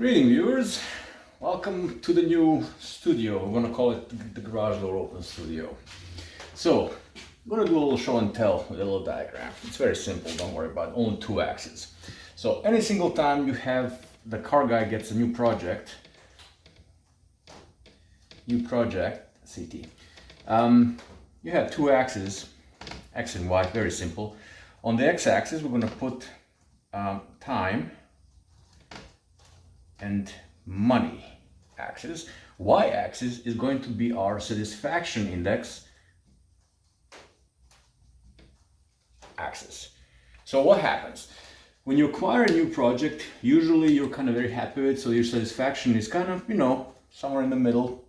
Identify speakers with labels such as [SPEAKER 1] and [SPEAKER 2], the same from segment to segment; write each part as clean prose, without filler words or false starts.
[SPEAKER 1] Greeting viewers, welcome to the new studio. We're gonna call it the Garage Door Open Studio. So, I'm gonna do a little show and tell with a little diagram. It's very simple, don't worry about it, only 2 axes. So any single time you have the car guy gets a new project, CT, you have 2 axes, X and Y, very simple. On the X axis we're gonna put time and money axis. Y axis is going to be our satisfaction index axis. So what happens? When you acquire a new project, usually you're kind of very happy with it, so your satisfaction is kind of, somewhere in the middle.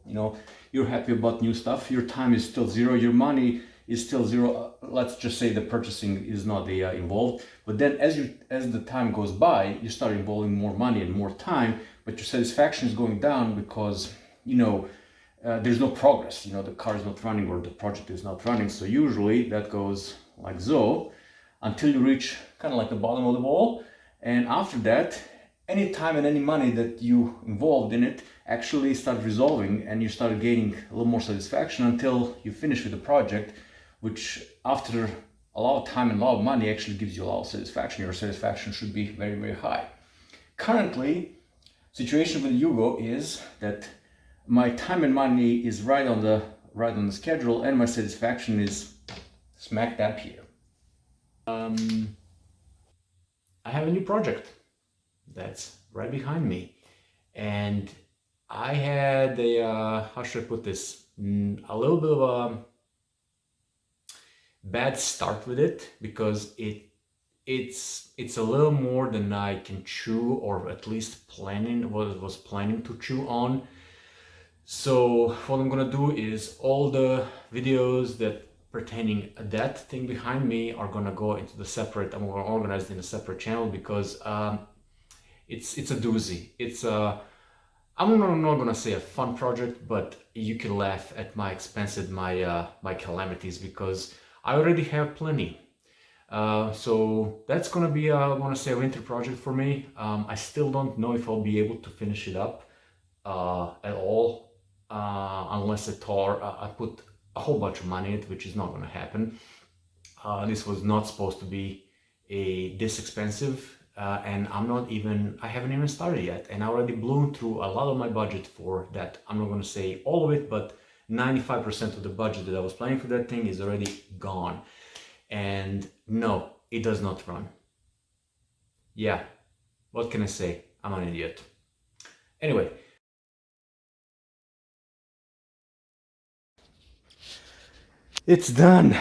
[SPEAKER 1] You're happy about new stuff, your time is still 0, your money is still 0. Let's just say the purchasing is not involved, but then as the time goes by, you start involving more money and more time, but your satisfaction is going down because there's no progress. The car is not running or the project is not running. So usually that goes like so until you reach kind of like the bottom of the wall, and after that any time and any money that you involved in it actually start resolving and you start gaining a little more satisfaction until you finish with the project, which after a lot of time and a lot of money actually gives you a lot of satisfaction. Your satisfaction should be very, very high. Currently, situation with Yugo is that my time and money is right on the schedule and my satisfaction is smack dab here. I have a new project that's right behind me, and I had a how should I put this, a little bit of a bad start with it because it's a little more than I can chew, or at least was planning to chew on. So what I'm gonna do is all the videos that pertaining that thing behind me are gonna go into the separate. I'm gonna organize it in a separate channel because it's a doozy. It's I'm not gonna say a fun project, but you can laugh at my expense, at my calamities, because I already have plenty. So that's gonna be I wanna say a winter project for me. I still don't know if I'll be able to finish it up at all, unless I put a whole bunch of money in it, which is not gonna happen. This was not supposed to be this expensive. And I haven't even started yet, and I already blew through a lot of my budget for that. I'm not going to say all of it, but 95% of the budget that I was planning for that thing is already gone. And no, it does not run. Yeah, what can I say? I'm an idiot. Anyway. It's done.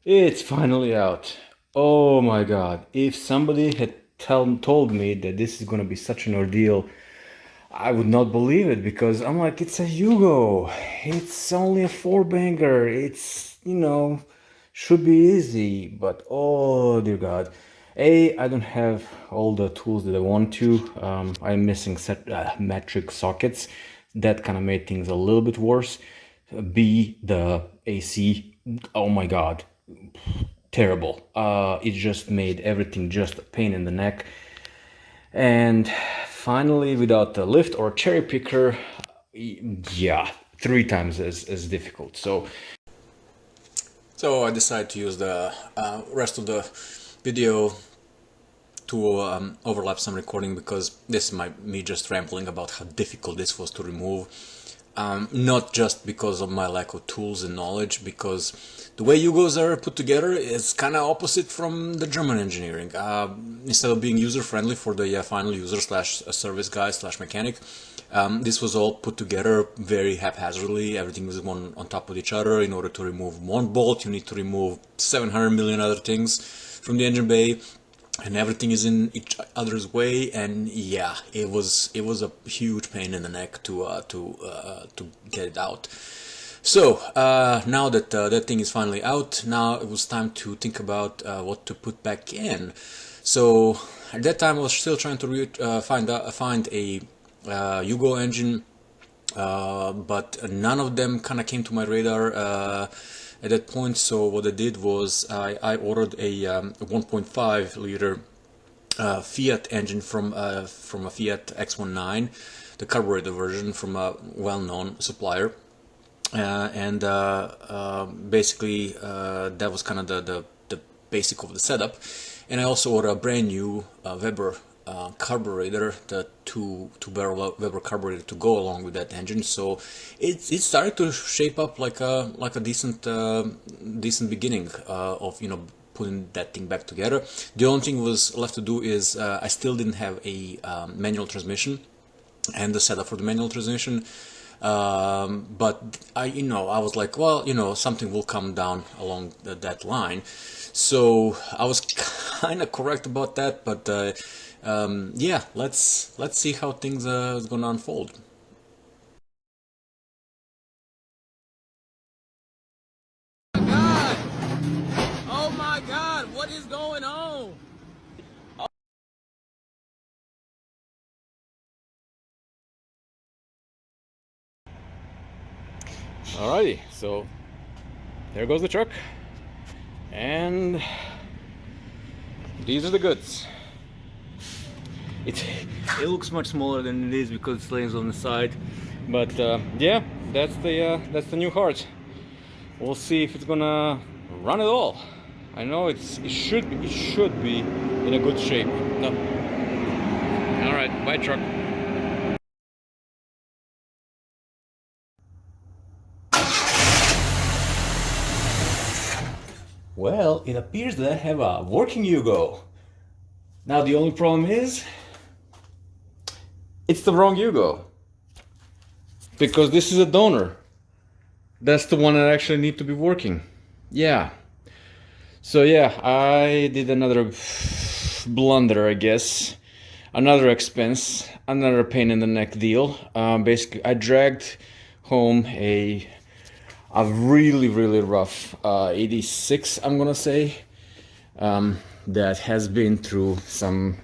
[SPEAKER 1] It's finally out. Oh my god, if somebody had told me that this is gonna be such an ordeal, I would not believe it, because I'm like, it's a Yugo, it's only a 4-banger, it's, should be easy, but oh dear god. I don't have all the tools that I want to. I'm missing metric sockets. That kind of made things a little bit worse. B, the AC, oh my god, terrible. It just made everything just a pain in the neck. And finally, without a lift or a cherry picker, yeah, 3 times as difficult. So I decided to use the rest of the video to overlap some recording, because this is me just rambling about how difficult this was to remove. Not just because of my lack of tools and knowledge, because the way Yugos are put together is kind of opposite from the German engineering. Instead of being user-friendly for the final user slash service guy slash mechanic, this was all put together very haphazardly. Everything was one on top of each other. In order to remove one bolt, you need to remove 700 million other things from the engine bay, and everything is in each other's way. And yeah, it was a huge pain in the neck to get it out. So now that that thing is finally out, now it was time to think about what to put back in. So at that time I was still trying to find a Yugo engine, but none of them kind of came to my radar at that point. So what I did was I ordered a 1.5 liter
[SPEAKER 2] Fiat engine from a Fiat X19, the carburetor version from a well-known supplier, and basically that was kind of the basic of the setup. And I also ordered a brand new Weber carburetor, the two-barrel Weber carburetor to go along with that engine. So it started to shape up like a decent beginning of putting that thing back together. The only thing was left to do is I still didn't have a manual transmission and the setup for the manual transmission. But I was like, well, something will come down along that line. So I was kind of correct about that, but yeah, let's see how things is gonna unfold. Oh my God, what is going on?
[SPEAKER 1] Alrighty, so there goes the truck, and these are the goods. It looks much smaller than it is because it lays on the side, but yeah, that's the new heart. We'll see if it's gonna run at all. I know it should be in a good shape. No. All right, bye truck. Well, it appears that I have a working Yugo. Now the only problem is, it's the wrong Yugo. Because this is a donor. That's the one that actually need to be working. Yeah. So yeah, I did another blunder, I guess. Another expense, another pain in the neck deal. Basically, I dragged home a really rough 86, I'm gonna say, that has been through some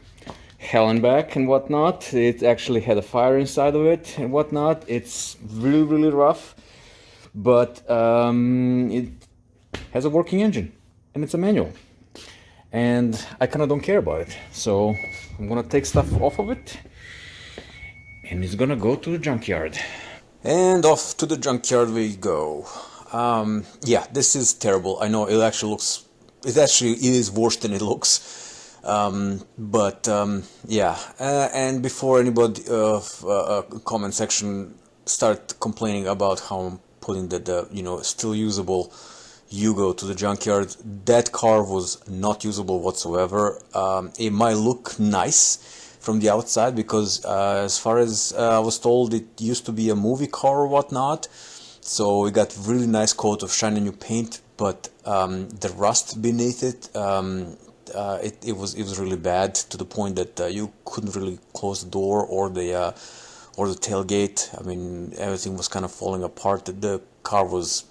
[SPEAKER 1] hell and back and whatnot. It actually had a fire inside of it and whatnot. It's really rough, but it has a working engine and it's a manual, and I kind of don't care about it. So I'm gonna take stuff off of it and it's gonna go to the junkyard. And off to the junkyard we go. Yeah, this is terrible. I know it actually is worse than it looks. Yeah, and before anybody comment section start complaining about how I'm putting the still usable Yugo to the junkyard, that car was not usable whatsoever. It might look nice from the outside because as far as I was told, it used to be a movie car or whatnot, so we got really nice coat of shiny new paint, but the rust beneath it, it was really bad, to the point that you couldn't really close the door or the tailgate. I mean, everything was kind of falling apart. The car was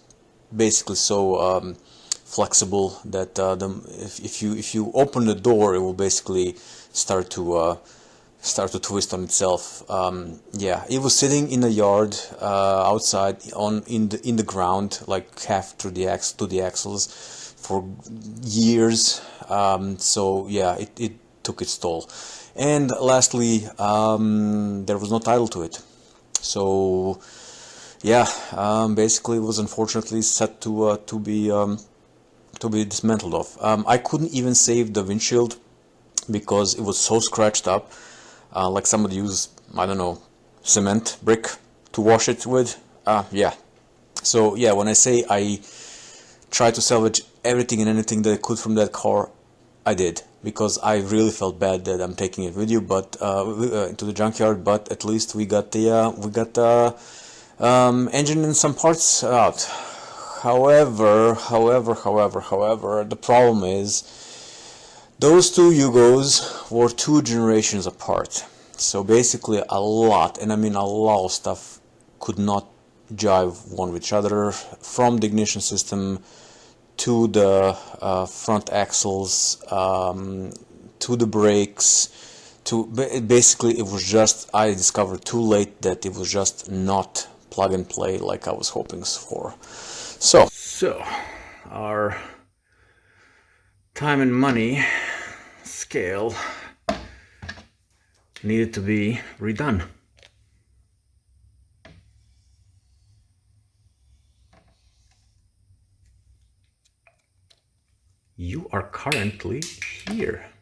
[SPEAKER 1] basically so flexible that if you open the door, it will basically start to twist on itself. Yeah, it was sitting in a yard outside in the ground, like half through the axles for years. So yeah, it took its toll. And lastly, there was no title to it. So yeah, basically it was unfortunately set to be dismantled off. I couldn't even save the windshield because it was so scratched up, like somebody used, I don't know, cement brick to wash it with. Yeah. So yeah, when I say I tried to salvage everything and anything that I could from that car, I did, because I really felt bad that I'm taking it with you, but into the junkyard. But at least we got the engine and some parts out. However, the problem is those two Yugos were 2 generations apart. So basically a lot, and I mean a lot of stuff could not jive one with each other, from the ignition system to the front axles, to the brakes, to basically it was just, I discovered too late that it was just not plug and play like I was hoping for. So our time and money scale needed to be redone. You are currently here.